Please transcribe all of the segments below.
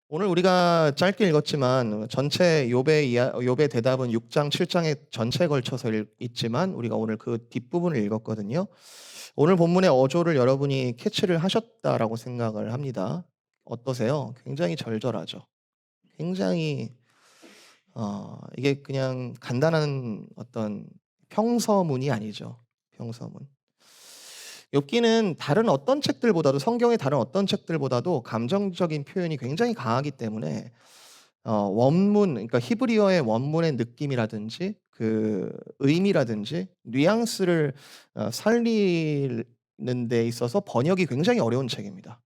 오늘 우리가 짧게 읽었지만 전체 욥의 대답은 6장 7 장에 전체에 걸쳐서 있지만 우리가 오늘 그 뒷부분을 읽었거든요. 오늘 본문의 어조를 여러분이 캐치를 하셨다라고 생각을 합니다. 어떠세요? 굉장히 절절하죠. 굉장히 이게 그냥 간단한 어떤 평서문이 아니죠. 평서문. 욥기는 다른 어떤 책들보다도 성경의 다른 어떤 책들보다도 감정적인 표현이 굉장히 강하기 때문에 원문 그러니까 히브리어의 원문의 느낌이라든지 그 의미라든지 뉘앙스를 살리는 데 있어서 번역이 굉장히 어려운 책입니다.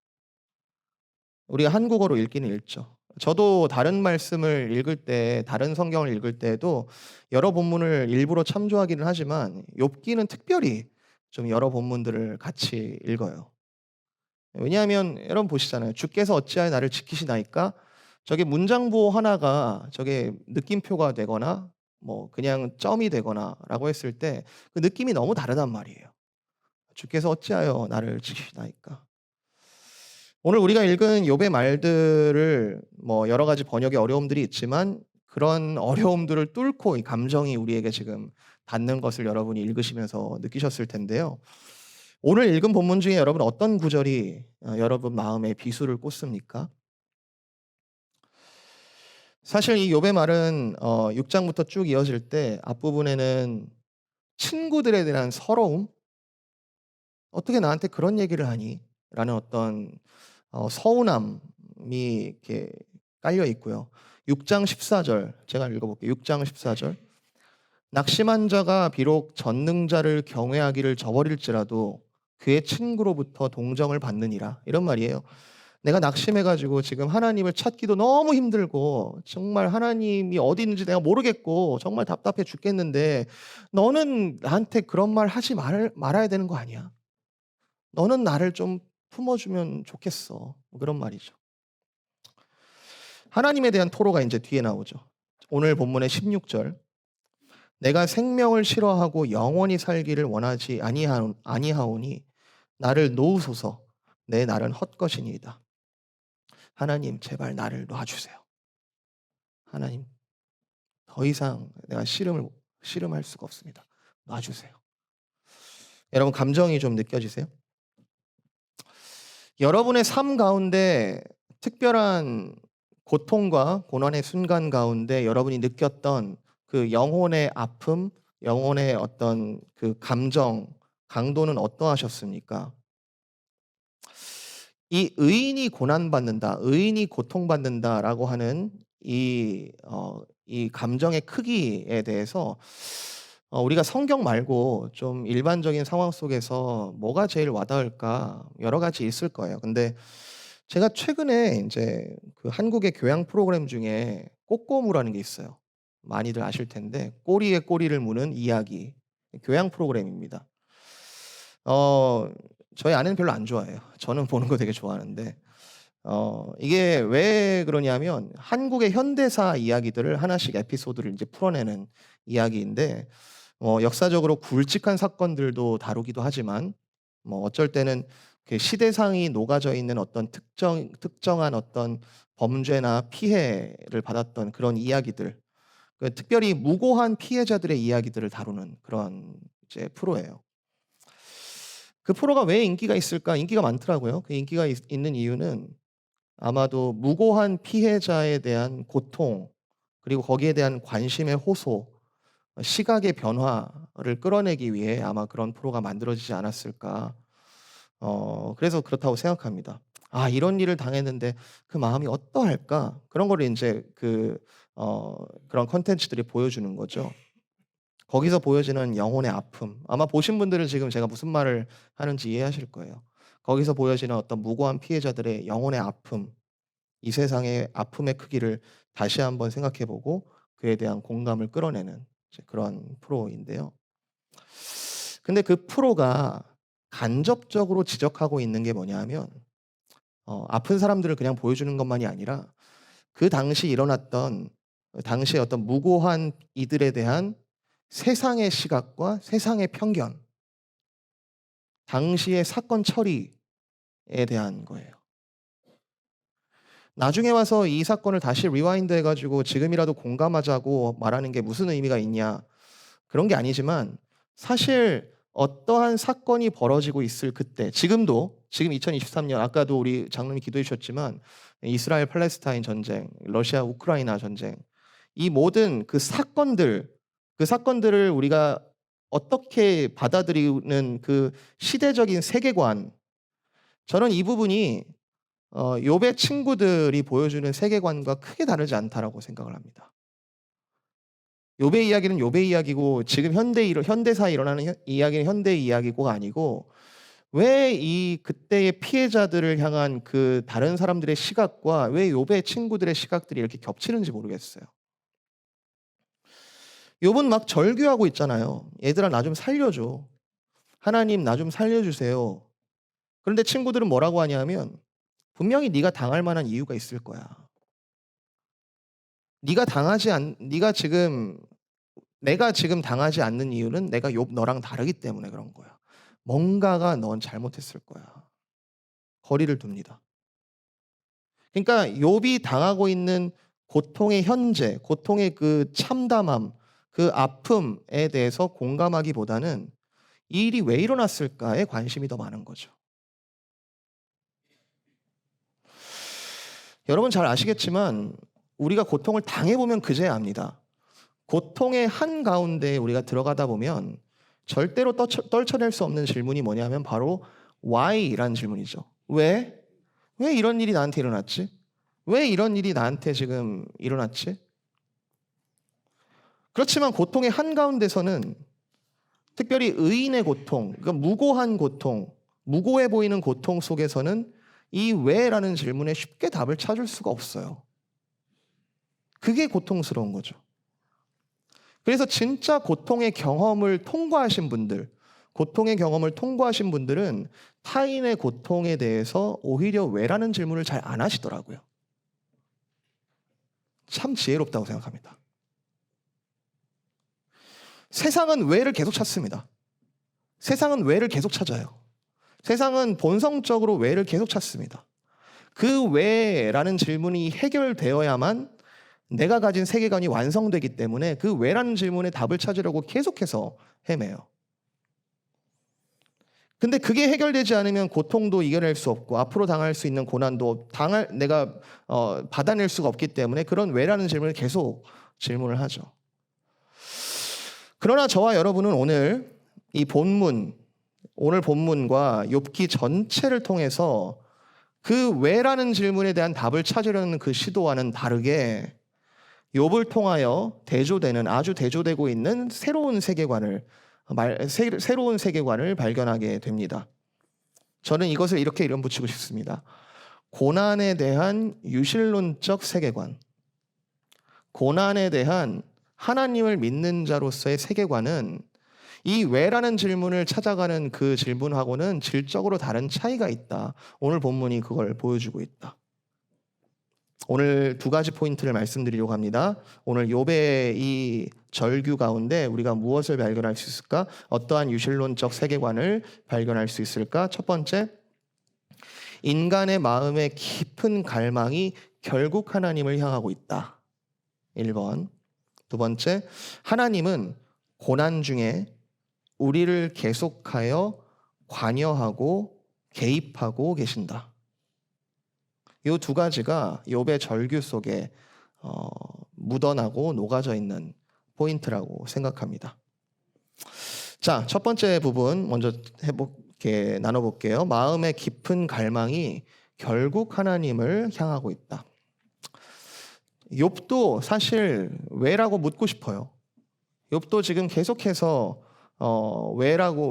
우리가 한국어로 읽기는 읽죠. 저도 다른 말씀을 읽을 때 다른 성경을 읽을 때에도 여러 본문을 일부러 참조하기는 하지만 욥기는 특별히 좀 여러 본문들을 같이 읽어요. 왜냐하면 여러분 보시잖아요. "주께서 어찌하여 나를 지키시나이까?" 저게 문장부호 하나가 저게 느낌표가 되거나 뭐 그냥 점이 되거나라고 했을 때 그 느낌이 너무 다르단 말이에요. "주께서 어찌하여 나를 지키시나이까?" 오늘 우리가 읽은 욥의 말들을 뭐 여러 가지 번역의 어려움들이 있지만 그런 어려움들을 뚫고 이 감정이 우리에게 지금 닿는 것을 여러분이 읽으시면서 느끼셨을 텐데요. 오늘 읽은 본문 중에 여러분 어떤 구절이 여러분 마음에 비수를 꽂습니까? 사실 이 욥의 말은 6 장부터 쭉 이어질 때 앞부분에는 친구들에 대한 서러움, '어떻게 나한테 그런 얘기를 하니?' 라는 어떤 서운함이 이렇게 깔려 있고요. 6장 14절 제가 읽어 볼게요. 6장 14절 "낙심한 자가 비록 전능자를 경외하기를 저버릴지라도 그의 친구로부터 동정을 받느니라." 이런 말이에요. 내가 낙심해 가지고 지금 하나님을 찾기도 너무 힘들고 정말 하나님이 어디 있는지 내가 모르겠고 정말 답답해 죽겠는데 "너는 나한테 그런 말 하지 말아야 되는 거 아니야. 너는 나를 좀 품어 주면 좋겠어." 뭐 그런 말이죠. 하나님에 대한 토로가 인제 뒤에 나오죠. 오늘 본문의 16절 "내가 생명을 싫어하고 영원히 살기를 원하지 아니하오니 나를 놓으소서. 내 날은 헛것이니이다." 하나님 제발 나를 놔 주세요. 하나님 더 이상 내가 씨름할 수가 없습니다. 놔 주세요. 여러분 감정이 좀 느껴지세요? 여러분의 삶 가운데 특별한 고통과 고난의 순간 가운데 여러분이 느꼈던 그 영혼의 아픔, 영혼의 어떤 그 감정 강도는 어떠하셨습니까? 이 의인이 고난받는다, 의인이 고통받는다라고 하는 이 감정의 크기에 대해서 우리가 성경 말고 좀 일반적인 상황 속에서 뭐가 제일 와닿을까 여러 가지 있을 거예요. 근데 제가 최근에 인제 그 한국의 교양 프로그램 중에 꼬꼬무라는 게 있어요. 많이들 아실 텐데 꼬리에 꼬리를 무는 이야기 교양 프로그램입니다. 어 저희 아내는 별로 안 좋아해요. 저는 보는 거 되게 좋아하는데 이게 왜 그러냐면 한국의 현대사 이야기들을 하나씩 에피소드를 인제 풀어내는 이야기인데 역사적으로 굵직한 사건들도 다루기도 하지만 뭐 어쩔 때는 그 시대상이 녹아져 있는 어떤 특정한 어떤 범죄나 피해를 받았던 그런 이야기들 특별히 무고한 피해자들의 이야기들을 다루는 그런 이제 프로예요. 그 프로가 왜 인기가 있을까? 인기가 많더라고요. 그 인기가 있는 이유는 아마도 무고한 피해자에 대한 고통 그리고 거기에 대한 관심의 호소, 시각의 변화를 끌어내기 위해 아마 그런 프로가 만들어지지 않았을까. 그래서 그렇다고 생각합니다. '아 이런 일을 당했는데 그 마음이 어떠할까?' 그런 거를 인제 그런 콘텐츠들이 보여주는 거죠. 거기서 보여지는 영혼의 아픔. 아마 보신 분들은 지금 제가 무슨 말을 하는지 이해하실 거예요. 거기서 보여지는 어떤 무고한 피해자들의 영혼의 아픔, 이 세상의 아픔의 크기를 다시 한번 생각해 보고 그에 대한 공감을 끌어내는 이제 그런 프로인데요. 근데 그 프로가 간접적으로 지적하고 있는 게 뭐냐 하면 아픈 사람들을 그냥 보여주는 것만이 아니라 그 당시 일어났던 당시의 어떤 무고한 이들에 대한 세상의 시각과 세상의 편견, 당시의 사건 처리에 대한 거예요. 나중에 와서 이 사건을 다시 리와인드 해가지고 지금이라도 공감하자고 말하는 게 무슨 의미가 있냐? 그런 게 아니지만 사실 어떠한 사건이 벌어지고 있을 그때, 지금도 지금 2023년 아까도 우리 장로님이 기도해 주셨지만 이스라엘 팔레스타인 전쟁, 러시아 우크라이나 전쟁, 이 모든 그 사건들을 우리가 어떻게 받아들이는 그 시대적인 세계관, 저는 이 부분이 욥의 친구들이 보여주는 세계관과 크게 다르지 않다라고 생각을 합니다. 욥의 이야기는 욥의 이야기고 지금 현대사에 일어나는 이야기는 현대의 이야기고가 아니고 왜 이 그때의 피해자들을 향한 그 다른 사람들의 시각과 왜 욥의 친구들의 시각들이 이렇게 겹치는지 모르겠어요. 욥은 막 절규하고 있잖아요. 얘들아 나 좀 살려줘. 하나님 나 좀 살려주세요. 그런데 친구들은 뭐라고 하냐면 분명히 네가 당할 만한 이유가 있을 거야. 네가 지금 내가 지금 당하지 않는 이유는 내가 욥 너랑 다르기 때문에 그런 거야. 뭔가가 넌 잘못했을 거야. 거리를 둡니다. 그러니까 욥이 당하고 있는 고통의 현재, 고통의 그 참담함, 그 아픔에 대해서 공감하기보다는 이 일이 왜 일어났을까에 관심이 더 많은 거죠. 여러분 잘 아시겠지만 우리가 고통을 당해보면 그제야 압니다. 고통의 한가운데 우리가 들어가다 보면 절대로 떨쳐낼 수 없는 질문이 뭐냐면 바로 why라는 질문이죠. 왜? 왜 이런 일이 나한테 일어났지? 왜 이런 일이 나한테 지금 일어났지? 그렇지만 고통의 한가운데서는 특별히 의인의 고통, 그러니까 무고한 고통, 무고해 보이는 고통 속에서는 이 왜라는 질문에 쉽게 답을 찾을 수가 없어요. 그게 고통스러운 거죠. 그래서 진짜 고통의 경험을 통과하신 분들은 타인의 고통에 대해서 오히려 왜라는 질문을 잘 안 하시더라고요. 참 지혜롭다고 생각합니다. 세상은 왜를 계속 찾습니다. 세상은 왜를 계속 찾아요. 세상은 본성적으로 왜를 계속 찾습니다. 그 왜라는 질문이 해결되어야만 내가 가진 세계관이 완성되기 때문에 그 왜라는 질문에 답을 찾으려고 계속해서 헤매요. 근데 그게 해결되지 않으면 고통도 이겨낼 수 없고 앞으로 당할 수 있는 고난도 내가 받아낼 수가 없기 때문에 그런 왜라는 질문을 계속 질문을 하죠. 그러나 저와 여러분은 오늘 오늘 본문과 욥기 전체를 통해서 그 왜라는 질문에 대한 답을 찾으려는 그 시도와는 다르게 욥을 통하여 아주 대조되고 있는 새로운 세계관을 발견하게 됩니다. 저는 이것을 이렇게 이름 붙이고 싶습니다. 고난에 대한 유실론적 세계관. 고난에 대한 하나님을 믿는 자로서의 세계관은 이 왜라는 질문을 찾아가는 그 질문하고는 질적으로 다른 차이가 있다. 오늘 본문이 그걸 보여주고 있다. 오늘 두 가지 포인트를 말씀드리려고 합니다. 오늘 욥의 이 절규 가운데 우리가 무엇을 발견할 수 있을까? 어떠한 유실론적 세계관을 발견할 수 있을까? 첫 번째, 인간의 마음의 깊은 갈망이 결국 하나님을 향하고 있다. 1번. 두 번째, 하나님은 고난 중에 우리를 계속하여 관여하고 개입하고 계신다. 이 두 가지가 욥의 절규 속에 묻어나고 녹아져 있는 포인트라고 생각합니다. 자, 첫 번째 부분 먼저 나눠볼게요. 마음의 깊은 갈망이 결국 하나님을 향하고 있다. 욥도 사실 왜라고 묻고 싶어요. 욥도 지금 계속해서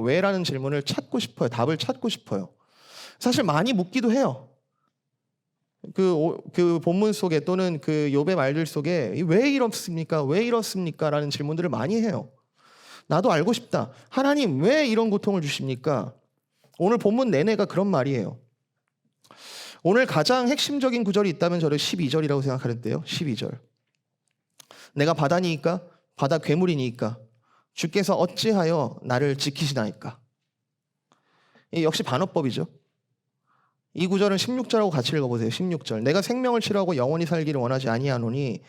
왜라는 질문을 찾고 싶어요. 답을 찾고 싶어요. 사실 많이 묻기도 해요. 그 본문 속에 또는 그 욥의 말들 속에 왜 이렇습니까? 왜 이렇습니까? 라는 질문들을 많이 해요. 나도 알고 싶다. 하나님 왜 이런 고통을 주십니까? 오늘 본문 내내가 그런 말이에요. 오늘 가장 핵심적인 구절이 있다면 저를 12절이라고 생각하는데요. 12절. 내가 바다니까 바다 괴물이니까 주께서 어찌하여 나를 지키시나이까. 역시 반어법이죠. 이 구절은 16절하고 같이 읽어보세요. 16절. 내가 생명을 치료하고 영원히 살기를 원하지 아니하노니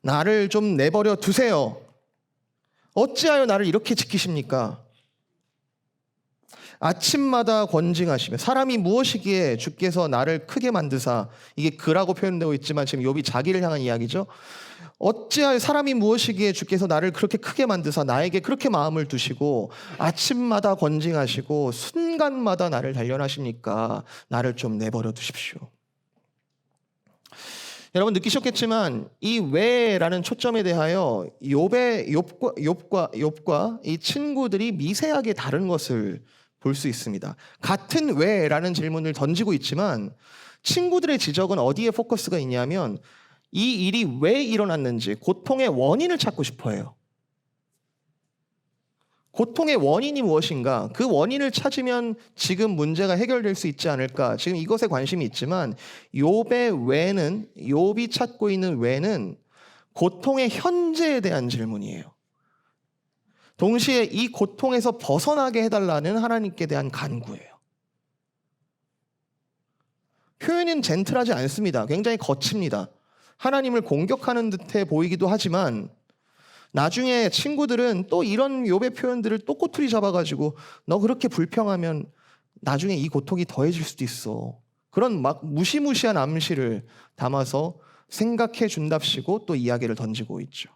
나를 좀 내버려 두세요. 어찌하여 나를 이렇게 지키십니까? 아침마다 권징하시며 사람이 무엇이기에 주께서 나를 크게 만드사, 이게 그라고 표현되고 있지만 지금 욥이 자기를 향한 이야기죠. 어찌하여 사람이 무엇이기에 주께서 나를 그렇게 크게 만드사 나에게 그렇게 마음을 두시고 아침마다 권징하시고 순간마다 나를 단련하십니까? 나를 좀 내버려 두십시오. 여러분 느끼셨겠지만 이 왜라는 초점에 대하여 욥과 이 친구들이 미세하게 다른 것을 볼 수 있습니다. 같은 왜라는 질문을 던지고 있지만 친구들의 지적은 어디에 포커스가 있냐면 이 일이 왜 일어났는지 고통의 원인을 찾고 싶어 해요. 고통의 원인이 무엇인가? 그 원인을 찾으면 지금 문제가 해결될 수 있지 않을까? 지금 이것에 관심이 있지만 욥이 찾고 있는 왜는 고통의 현재에 대한 질문이에요. 동시에 이 고통에서 벗어나게 해달라는 하나님께 대한 간구예요. 표현은 젠틀하지 않습니다. 굉장히 거칩니다. 하나님을 공격하는 듯해 보이기도 하지만 나중에 친구들은 또 이런 욥의 표현들을 또 꼬투리 잡아가지고 너 그렇게 불평하면 나중에 이 고통이 더해질 수도 있어. 그런 막 무시무시한 암시를 담아서 생각해 준답시고 또 이야기를 던지고 있죠.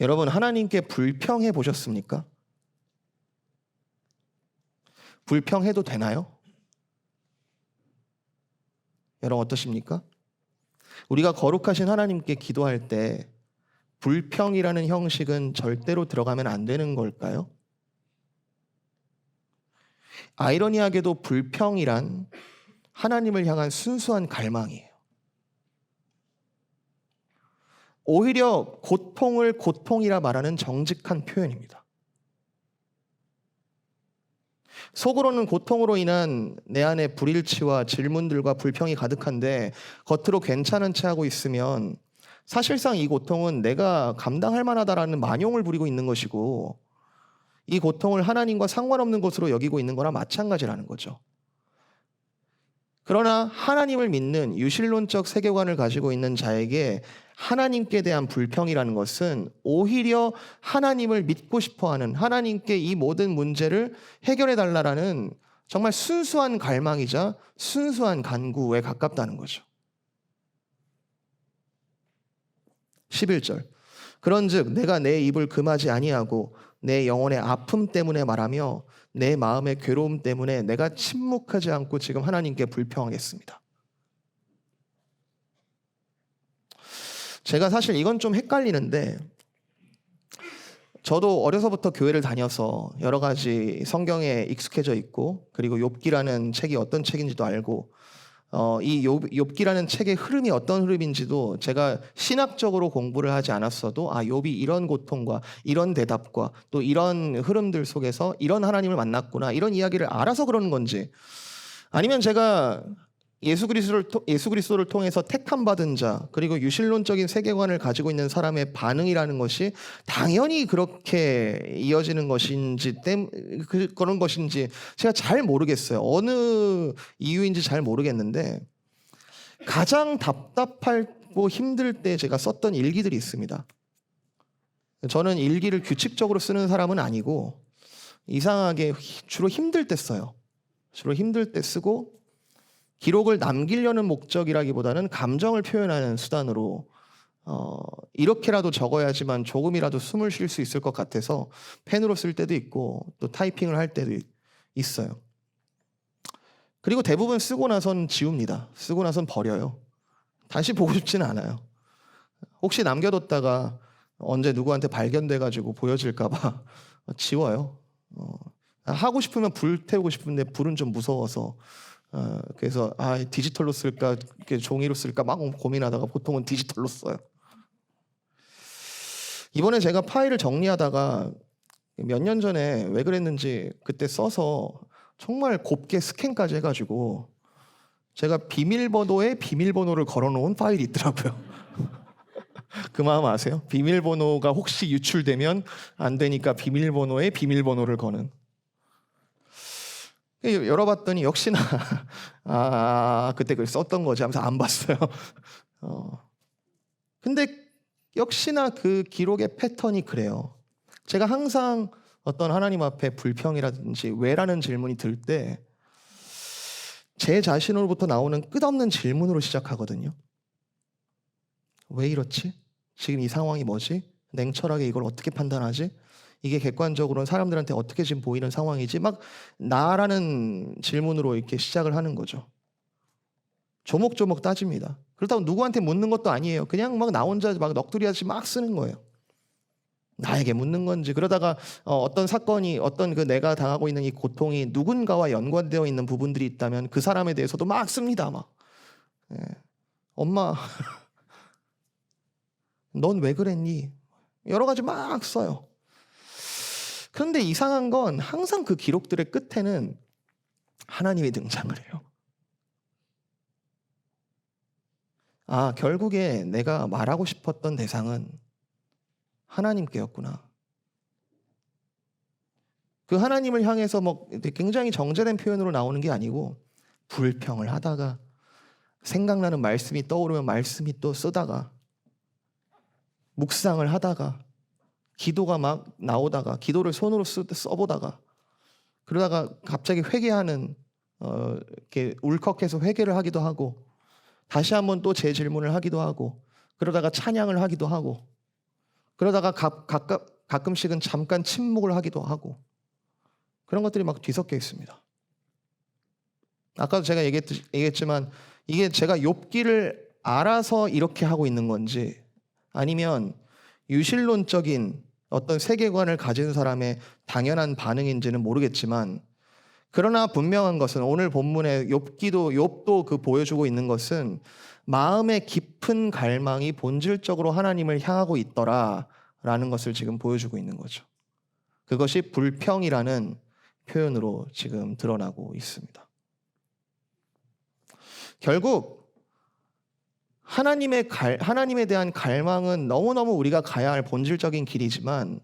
여러분 하나님께 불평해 보셨습니까? 불평해도 되나요? 여러분 어떠십니까? 우리가 거룩하신 하나님께 기도할 때 불평이라는 형식은 절대로 들어가면 안 되는 걸까요? 아이러니하게도 불평이란 하나님을 향한 순수한 갈망이에요. 오히려 고통을 고통이라 말하는 정직한 표현입니다. 속으로는 고통으로 인한 내 안의 불일치와 질문들과 불평이 가득한데 겉으로 괜찮은 채 하고 있으면 사실상 이 고통은 내가 감당할 만하다라는 만용을 부리고 있는 것이고 이 고통을 하나님과 상관없는 것으로 여기고 있는 거나 마찬가지라는 거죠. 그러나 하나님을 믿는 유실론적 세계관을 가지고 있는 자에게 하나님께 대한 불평이라는 것은 오히려 하나님을 믿고 싶어하는, 하나님께 이 모든 문제를 해결해 달라라는 정말 순수한 갈망이자 순수한 간구에 가깝다는 거죠. 11절. 그런즉 내가 내 입을 금하지 아니하고 내 영혼의 아픔 때문에 말하며 내 마음의 괴로움 때문에 내가 침묵하지 않고 지금 하나님께 불평하겠습니다. 제가 사실 이건 좀 헷갈리는데 저도 어려서부터 교회를 다녀서 여러 가지 성경에 익숙해져 있고 그리고 욥기라는 책이 어떤 책인지도 알고 이 욥기라는 책의 흐름이 어떤 흐름인지도 제가 신학적으로 공부를 하지 않았어도 욥이 이런 고통과 이런 대답과 또 이런 흐름들 속에서 이런 하나님을 만났구나 이런 이야기를 알아서 그러는 건지 아니면 제가 예수 그리스도를 통해서 택함 받은 자 그리고 유실론적인 세계관을 가지고 있는 사람의 반응이라는 것이 당연히 그렇게 이어지는 것인지 그런 것인지 제가 잘 모르겠어요. 어느 이유인지 잘 모르겠는데 가장 답답하고 힘들 때 제가 썼던 일기들이 있습니다. 저는 일기를 규칙적으로 쓰는 사람은 아니고 이상하게 주로 힘들 때 써요. 주로 힘들 때 쓰고 기록을 남기려는 목적이라기보다는 감정을 표현하는 수단으로 이렇게라도 적어야지만 조금이라도 숨을 쉴 수 있을 것 같아서 펜으로 쓸 때도 있고 또 타이핑을 할 때도 있어요. 그리고 대부분 쓰고 나선 지웁니다. 쓰고 나선 버려요. 다시 보고 싶지는 않아요. 혹시 남겨뒀다가 언제 누구한테 발견돼가지고 보여질까 봐 지워요. 하고 싶으면 불 태우고 싶은데 불은 좀 무서워서 그래서 디지털로 쓸까 종이로 쓸까 막 고민하다가 보통은 디지털로 써요. 이번에 제가 파일을 정리하다가 몇 년 전에 왜 그랬는지 그때 써서 정말 곱게 스캔까지 해가지고 제가 비밀번호에 비밀번호를 걸어놓은 파일이 있더라고요. 그 마음 아세요? 비밀번호가 혹시 유출되면 안 되니까 비밀번호에 비밀번호를 거는. 열어봤더니 역시나 그때 글 썼던 거지 하면서 안 봤어요. 근데 역시나 그 기록의 패턴이 그래요. 제가 항상 어떤 하나님 앞에 불평이라든지 왜라는 질문이 들 때 제 자신으로부터 나오는 끝없는 질문으로 시작하거든요. 왜 이렇지? 지금 이 상황이 뭐지? 냉철하게 이걸 어떻게 판단하지? 이게 객관적으로는 사람들한테 어떻게 지금 보이는 상황이지? 막 나라는 질문으로 이렇게 시작을 하는 거죠. 조목조목 따집니다. 그렇다고 누구한테 묻는 것도 아니에요. 그냥 막 나 혼자 막 넋두리하듯이 막 쓰는 거예요. 나에게 묻는 건지. 그러다가 어떤 사건이 어떤 그 내가 당하고 있는 이 고통이 누군가와 연관되어 있는 부분들이 있다면 그 사람에 대해서도 막 씁니다. 막 엄마 넌 왜 그랬니? 여러 가지 막 써요. 그런데 이상한 건 항상 그 기록들의 끝에는 하나님이 등장을 해요. 결국에 내가 말하고 싶었던 대상은 하나님께였구나. 그 하나님을 향해서 뭐 굉장히 정제된 표현으로 나오는 게 아니고 불평을 하다가 생각나는 말씀이 떠오르면 말씀이 또 쓰다가 묵상을 하다가 기도가 막 나오다가 기도를 손으로 써보다가 그러다가 갑자기 회개하는 이렇게 울컥해서 회개를 하기도 하고 다시 한번 또 제 질문을 하기도 하고 그러다가 찬양을 하기도 하고 그러다가 가끔씩은 잠깐 침묵을 하기도 하고 그런 것들이 막 뒤섞여 있습니다. 아까도 제가 얘기했지만 이게 제가 욥기를 알아서 이렇게 하고 있는 건지 아니면 유실론적인 어떤 세계관을 가진 사람의 당연한 반응인지는 모르겠지만 그러나 분명한 것은 오늘 본문의 욥도 그 보여주고 있는 것은 마음의 깊은 갈망이 본질적으로 하나님을 향하고 있더라라는 것을 지금 보여주고 있는 거죠. 그것이 불평이라는 표현으로 지금 드러나고 있습니다. 결국 하나님에 대한 갈망은 너무너무 우리가 가야 할 본질적인 길이지만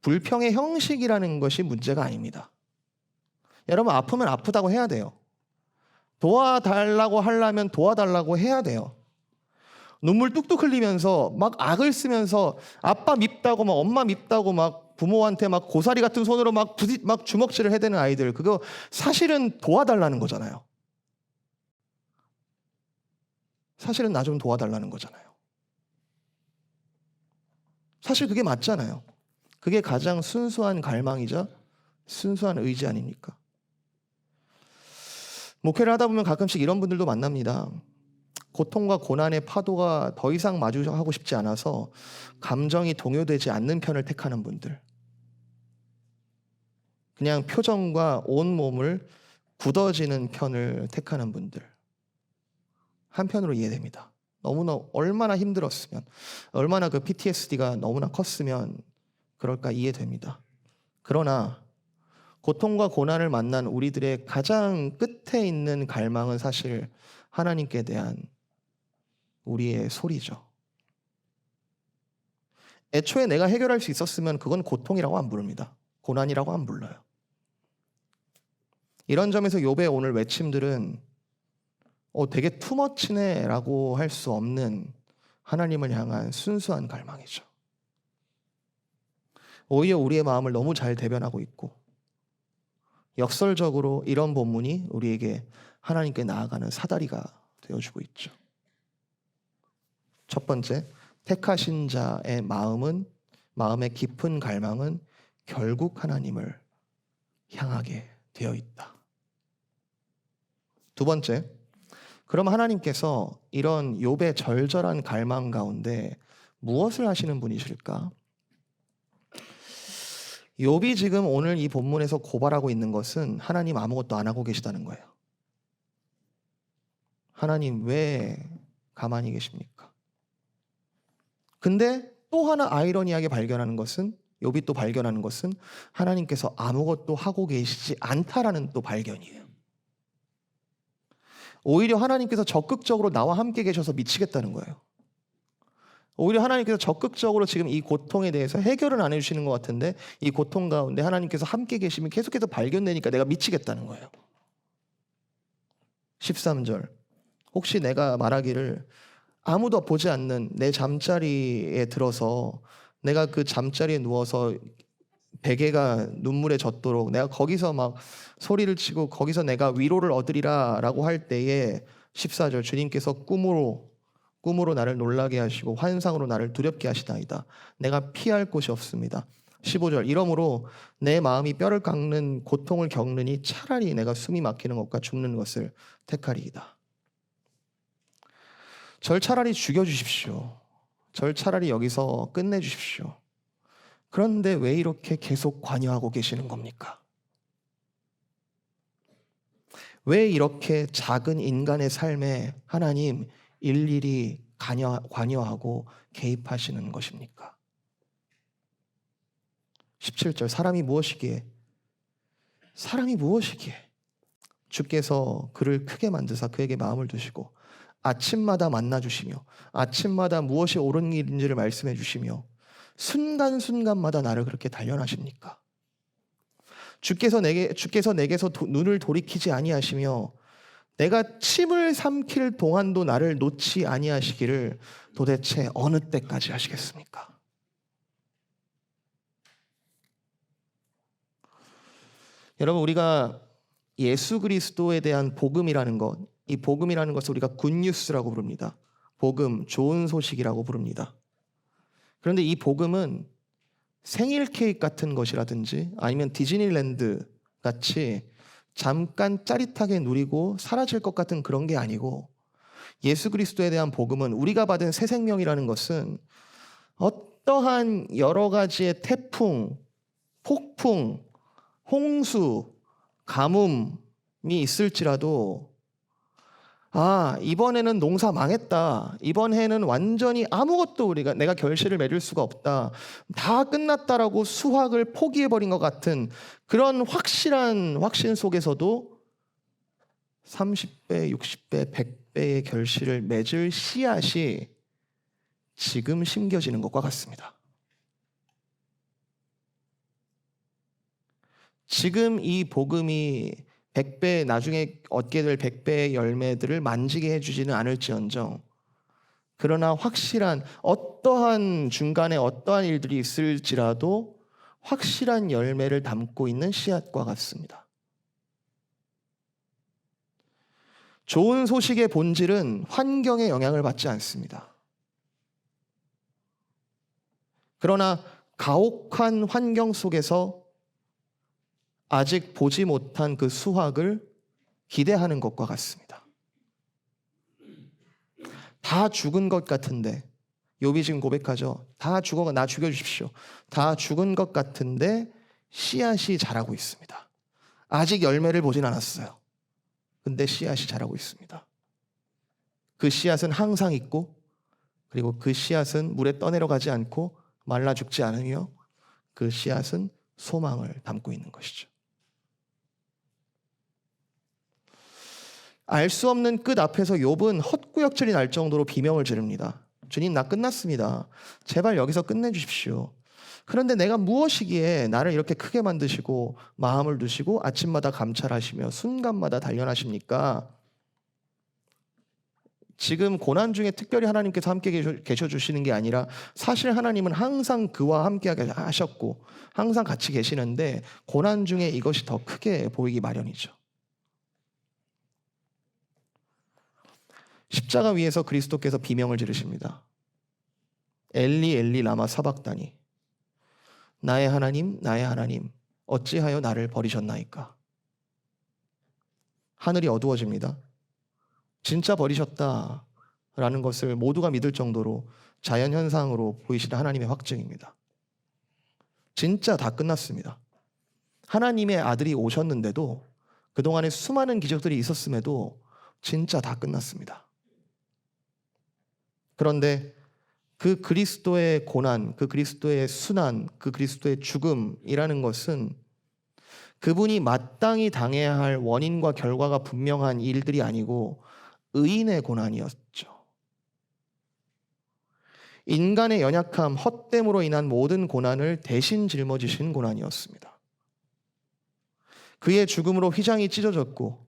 불평의 형식이라는 것이 문제가 아닙니다. 여러분 아프면 아프다고 해야 돼요. 도와달라고 하려면 도와달라고 해야 돼요. 눈물 뚝뚝 흘리면서 막 악을 쓰면서 아빠 밉다고 막 엄마 밉다고 막 부모한테 막 고사리 같은 손으로 막 주먹질을 해대는 아이들 그거 사실은 도와달라는 거잖아요. 사실은 나 좀 도와달라는 거잖아요. 사실 그게 맞잖아요. 그게 가장 순수한 갈망이자 순수한 의지 아닙니까? 목회를 하다 보면 가끔씩 이런 분들도 만납니다. 고통과 고난의 파도가 더 이상 마주하고 싶지 않아서 감정이 동요되지 않는 편을 택하는 분들. 그냥 표정과 온몸을 굳어지는 편을 택하는 분들. 한편으로 이해됩니다. 너무나 얼마나 힘들었으면 얼마나 그 PTSD가 너무나 컸으면 그럴까 이해됩니다. 그러나 고통과 고난을 만난 우리들의 가장 끝에 있는 갈망은 사실 하나님께 대한 우리의 소리죠. 애초에 내가 해결할 수 있었으면 그건 고통이라고 안 부릅니다. 고난이라고 안 불러요. 이런 점에서 욥의 오늘 외침들은 되게 투머치네 라고 할 수 없는 하나님을 향한 순수한 갈망이죠. 오히려 우리의 마음을 너무 잘 대변하고 있고 역설적으로 이런 본문이 우리에게 하나님께 나아가는 사다리가 되어주고 있죠. 첫 번째, 택하신 자의 마음의 깊은 갈망은 결국 하나님을 향하게 되어 있다. 두 번째, 그럼 하나님께서 이런 욥의 절절한 갈망 가운데 무엇을 하시는 분이실까? 욥이 지금 오늘 이 본문에서 고발하고 있는 것은 하나님 아무것도 안 하고 계시다는 거예요. 하나님 왜 가만히 계십니까? 근데 또 하나 아이러니하게 발견하는 것은 욥이 또 발견하는 것은 하나님께서 아무것도 하고 계시지 않다라는 또 발견이에요. 오히려 하나님께서 적극적으로 나와 함께 계셔서 미치겠다는 거예요. 오히려 하나님께서 적극적으로 지금 이 고통에 대해서 해결은 안 해주시는 것 같은데 이 고통 가운데 하나님께서 함께 계심이 계속해서 발견되니까 내가 미치겠다는 거예요. 13절. 혹시 내가 말하기를 아무도 보지 않는 내 잠자리에 들어서 내가 그 잠자리에 누워서 베개가 눈물에 젖도록 내가 거기서 막 소리를 치고 거기서 내가 위로를 얻으리라 라고 할 때에 14절 주님께서 꿈으로 나를 놀라게 하시고 환상으로 나를 두렵게 하시나이다. 내가 피할 곳이 없습니다. 15절 이러므로 내 마음이 뼈를 깎는 고통을 겪느니 차라리 내가 숨이 막히는 것과 죽는 것을 택하리이다. 절 차라리 죽여주십시오. 절 차라리 여기서 끝내주십시오. 그런데 왜 이렇게 계속 관여하고 계시는 겁니까? 왜 이렇게 작은 인간의 삶에 하나님 일일이 관여하고 개입하시는 것입니까? 17절 사람이 무엇이기에 주께서 그를 크게 만드사 그에게 마음을 두시고 아침마다 만나주시며 아침마다 무엇이 옳은 일인지를 말씀해 주시며 순간순간마다 나를 그렇게 단련하십니까? 주께서 내게서 눈을 돌이키지 아니하시며 내가 침을 삼킬 동안도 나를 놓지 아니하시기를 도대체 어느 때까지 하시겠습니까? 여러분 우리가 예수 그리스도에 대한 복음이라는 것, 이 복음이라는 것을 우리가 굿뉴스라고 부릅니다. 복음, 좋은 소식이라고 부릅니다. 그런데 이 복음은 생일 케이크 같은 것이라든지 아니면 디즈니랜드 같이 잠깐 짜릿하게 누리고 사라질 것 같은 그런 게 아니고 예수 그리스도에 대한 복음은 우리가 받은 새 생명이라는 것은 어떠한 여러 가지의 태풍, 폭풍, 홍수, 가뭄이 있을지라도 이번에는 농사 망했다. 이번 해는 완전히 아무것도 내가 결실을 맺을 수가 없다. 다 끝났다라고 수확을 포기해버린 것 같은 그런 확실한 확신 속에서도 30배, 60배, 100배의 결실을 맺을 씨앗이 지금 심겨지는 것과 같습니다. 지금 이 복음이 100배 나중에 얻게 될 100배의 열매들을 만지게 해주지는 않을지언정 그러나 확실한 어떠한 중간에 어떠한 일들이 있을지라도 확실한 열매를 담고 있는 씨앗과 같습니다. 좋은 소식의 본질은 환경에 영향을 받지 않습니다. 그러나 가혹한 환경 속에서 아직 보지 못한 그 수확을 기대하는 것과 같습니다. 다 죽은 것 같은데 욥이 지금 고백하죠. 다 죽어 나 죽여주십시오. 다 죽은 것 같은데 씨앗이 자라고 있습니다. 아직 열매를 보진 않았어요. 근데 씨앗이 자라고 있습니다. 그 씨앗은 항상 있고 그리고 그 씨앗은 물에 떠내려가지 않고 말라 죽지 않으며 그 씨앗은 소망을 담고 있는 것이죠. 알 수 없는 끝 앞에서 욥은 헛구역질이 날 정도로 비명을 지릅니다. 주님 나 끝났습니다. 제발 여기서 끝내주십시오. 그런데 내가 무엇이기에 나를 이렇게 크게 만드시고 마음을 두시고 아침마다 감찰하시며 순간마다 단련하십니까? 지금 고난 중에 특별히 하나님께서 함께 계셔주시는 게 아니라 사실 하나님은 항상 그와 함께 하셨고 항상 같이 계시는데 고난 중에 이것이 더 크게 보이기 마련이죠. 십자가 위에서 그리스도께서 비명을 지르십니다. 엘리 엘리 라마 사박다니 나의 하나님 어찌하여 나를 버리셨나이까. 하늘이 어두워집니다. 진짜 버리셨다라는 것을 모두가 믿을 정도로 자연현상으로 보이시는 하나님의 확증입니다. 진짜 다 끝났습니다. 하나님의 아들이 오셨는데도 그동안에 수많은 기적들이 있었음에도 진짜 다 끝났습니다. 그런데 그 그리스도의 고난, 그 그리스도의 순환, 그 그리스도의 죽음이라는 것은 그분이 마땅히 당해야 할 원인과 결과가 분명한 일들이 아니고 의인의 고난이었죠. 인간의 연약함, 헛됨으로 인한 모든 고난을 대신 짊어지신 고난이었습니다. 그의 죽음으로 휘장이 찢어졌고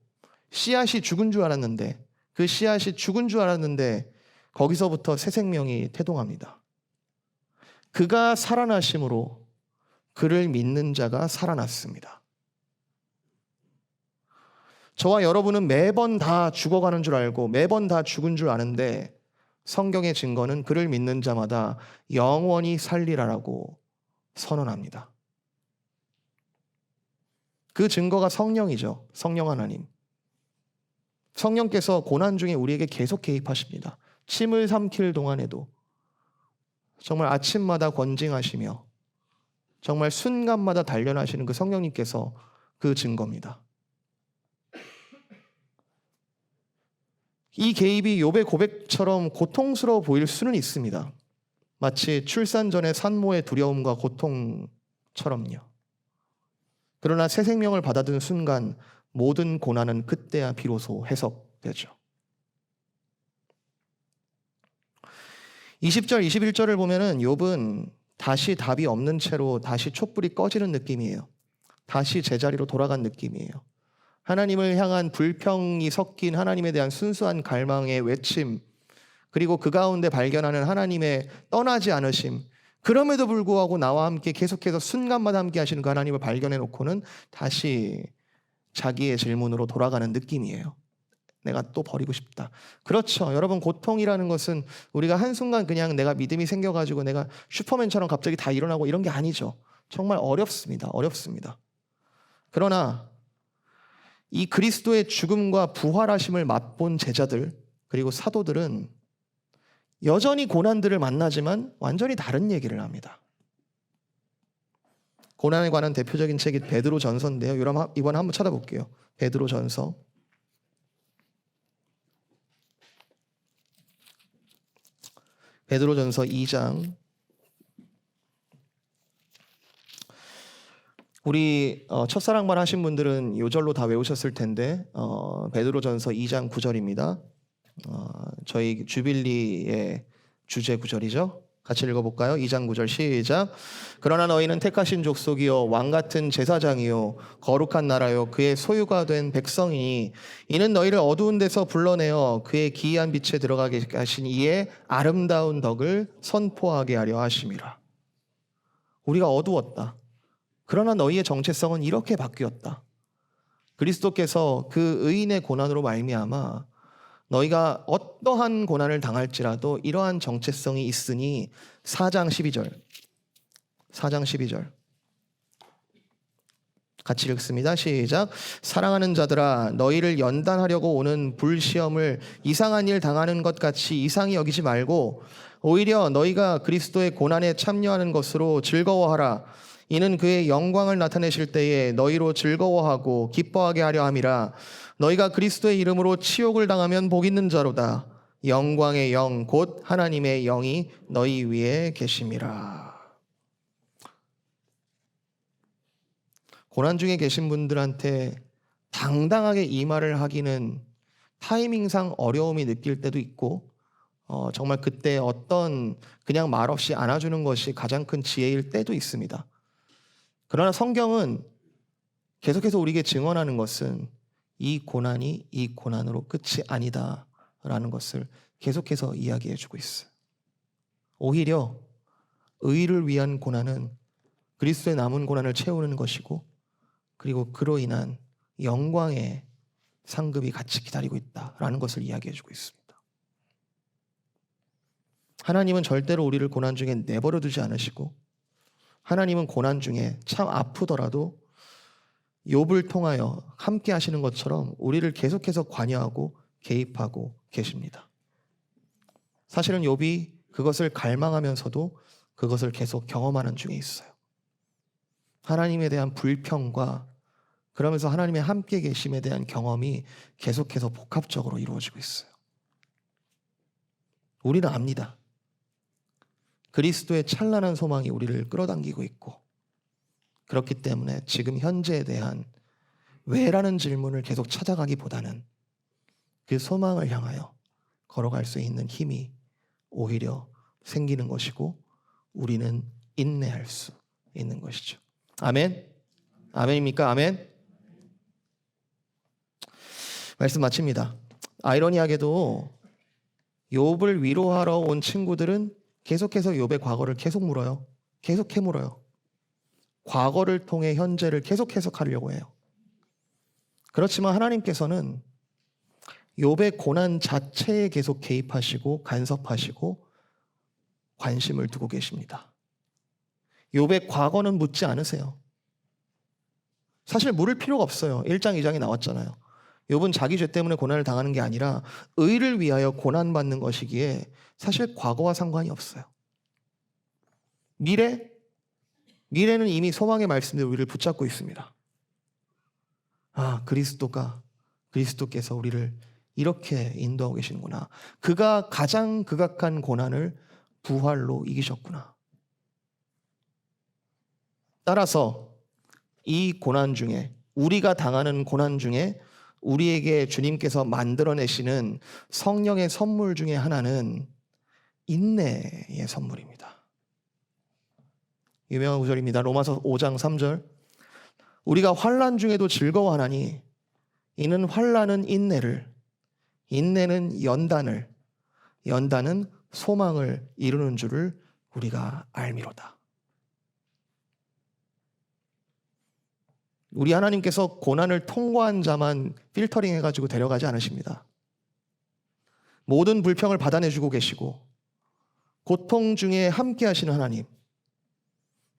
씨앗이 죽은 줄 알았는데, 그 씨앗이 죽은 줄 알았는데 거기서부터 새 생명이 태동합니다. 그가 살아나심으로 그를 믿는 자가 살아났습니다. 저와 여러분은 매번 다 죽어가는 줄 알고 매번 다 죽은 줄 아는데, 성경의 증거는 그를 믿는 자마다 영원히 살리라라고 선언합니다. 그 증거가 성령이죠. 성령 하나님. 성령께서 고난 중에 우리에게 계속 개입하십니다. 침을 삼킬 동안에도 정말 아침마다 권징하시며 정말 순간마다 단련하시는 그 성령님께서 그 증거입니다. 이 개입이 욥의 고백처럼 고통스러워 보일 수는 있습니다. 마치 출산 전의 산모의 두려움과 고통처럼요. 그러나 새 생명을 받아든 순간 모든 고난은 그때야 비로소 해석되죠. 20절, 21절을 보면은 욥은 다시 답이 없는 채로 다시 촛불이 꺼지는 느낌이에요. 다시 제자리로 돌아간 느낌이에요. 하나님을 향한 불평이 섞인 하나님에 대한 순수한 갈망의 외침, 그리고 그 가운데 발견하는 하나님의 떠나지 않으심, 그럼에도 불구하고 나와 함께 계속해서 순간마다 함께 하시는 그 하나님을 발견해 놓고는 다시 자기의 질문으로 돌아가는 느낌이에요. 내가 또 버리고 싶다. 그렇죠. 여러분, 고통이라는 것은 우리가 한순간 그냥 내가 믿음이 생겨가지고 내가 슈퍼맨처럼 갑자기 다 일어나고 이런 게 아니죠. 정말 어렵습니다. 어렵습니다. 그러나 이 그리스도의 죽음과 부활하심을 맛본 제자들 그리고 사도들은 여전히 고난들을 만나지만 완전히 다른 얘기를 합니다. 고난에 관한 대표적인 책이 베드로 전서인데요. 이번에 한번 찾아볼게요. 베드로 전서. 베드로 전서 2장. 우리 첫사랑만 하신 분들은 요절로 다 외우셨을 텐데 베드로 전서 2장 9절입니다. 저희 주빌리의 주제 구절이죠. 같이 읽어볼까요? 2장 9절 시작. 그러나 너희는 택하신 족속이요 왕같은 제사장이요 거룩한 나라요 그의 소유가 된 백성이니 이는 너희를 어두운 데서 불러내어 그의 기이한 빛에 들어가게 하신 이의 아름다운 덕을 선포하게 하려 하심이라. 우리가 어두웠다. 그러나 너희의 정체성은 이렇게 바뀌었다. 그리스도께서 그 의인의 고난으로 말미암아 너희가 어떠한 고난을 당할지라도 이러한 정체성이 있으니 4장 12절 같이 읽습니다. 시작. 사랑하는 자들아 너희를 연단하려고 오는 불시험을 이상한 일 당하는 것 같이 이상히 여기지 말고 오히려 너희가 그리스도의 고난에 참여하는 것으로 즐거워하라. 이는 그의 영광을 나타내실 때에 너희로 즐거워하고 기뻐하게 하려 함이라. 너희가 그리스도의 이름으로 치욕을 당하면 복 있는 자로다. 영광의 영 곧 하나님의 영이 너희 위에 계심이라. 고난 중에 계신 분들한테 당당하게 이 말을 하기는 타이밍상 어려움이 느낄 때도 있고 정말 그때 어떤 그냥 말없이 안아주는 것이 가장 큰 지혜일 때도 있습니다. 그러나 성경은 계속해서 우리에게 증언하는 것은 이 고난이 이 고난으로 끝이 아니다라는 것을 계속해서 이야기해주고 있어요. 오히려 의를 위한 고난은 그리스도의 남은 고난을 채우는 것이고 그리고 그로 인한 영광의 상급이 같이 기다리고 있다라는 것을 이야기해주고 있습니다. 하나님은 절대로 우리를 고난 중에 내버려 두지 않으시고 하나님은 고난 중에 참 아프더라도 욥을 통하여 함께 하시는 것처럼 우리를 계속해서 관여하고 개입하고 계십니다. 사실은 욥이 그것을 갈망하면서도 그것을 계속 경험하는 중에 있어요. 하나님에 대한 불평과 그러면서 하나님의 함께 계심에 대한 경험이 계속해서 복합적으로 이루어지고 있어요. 우리는 압니다. 그리스도의 찬란한 소망이 우리를 끌어당기고 있고 그렇기 때문에 지금 현재에 대한 왜라는 질문을 계속 찾아가기보다는 그 소망을 향하여 걸어갈 수 있는 힘이 오히려 생기는 것이고 우리는 인내할 수 있는 것이죠. 아멘? 아멘입니까? 아멘? 말씀 마칩니다. 아이러니하게도 욥을 위로하러 온 친구들은 계속해서 욥의 과거를 계속 물어요. 계속 캐물어요. 과거를 통해 현재를 계속 해석하려고 해요. 그렇지만 하나님께서는 욥의 고난 자체에 계속 개입하시고 간섭하시고 관심을 두고 계십니다. 욥의 과거는 묻지 않으세요. 사실 물을 필요가 없어요. 1장, 2장이 나왔잖아요. 욥은 자기 죄 때문에 고난을 당하는 게 아니라 의를 위하여 고난받는 것이기에 사실 과거와 상관이 없어요. 미래는 이미 소망의 말씀대로 우리를 붙잡고 있습니다. 그리스도께서 우리를 이렇게 인도하고 계시는구나. 그가 가장 극악한 고난을 부활로 이기셨구나. 따라서 이 고난 중에, 우리가 당하는 고난 중에 우리에게 주님께서 만들어내시는 성령의 선물 중에 하나는 인내의 선물입니다. 유명한 구절입니다. 로마서 5장 3절. 우리가 환난 중에도 즐거워하나니 이는 환난은 인내를, 인내는 연단을, 연단은 소망을 이루는 줄을 우리가 알미로다. 우리 하나님께서 고난을 통과한 자만 필터링 해가지고 데려가지 않으십니다. 모든 불평을 받아내주고 계시고 고통 중에 함께 하시는 하나님,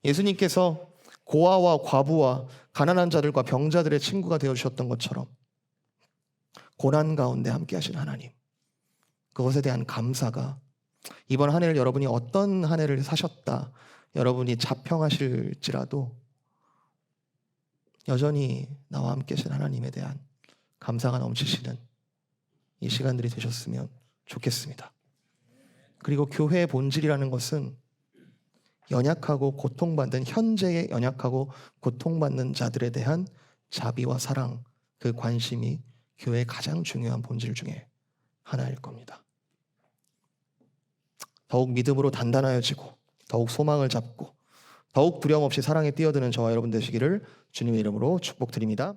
예수님께서 고아와 과부와 가난한 자들과 병자들의 친구가 되어주셨던 것처럼 고난 가운데 함께 하시는 하나님, 그것에 대한 감사가 이번 한 해를 여러분이 어떤 한 해를 사셨다, 여러분이 자평하실지라도 여전히 나와 함께 하신 하나님에 대한 감사가 넘치시는 이 시간들이 되셨으면 좋겠습니다. 그리고 교회의 본질이라는 것은 연약하고 고통받는, 현재에 연약하고 고통받는 자들에 대한 자비와 사랑, 그 관심이 교회의 가장 중요한 본질 중에 하나일 겁니다. 더욱 믿음으로 단단하여지고 더욱 소망을 잡고 더욱 두려움 없이 사랑에 뛰어드는 저와 여러분 되시기를 주님의 이름으로 축복드립니다.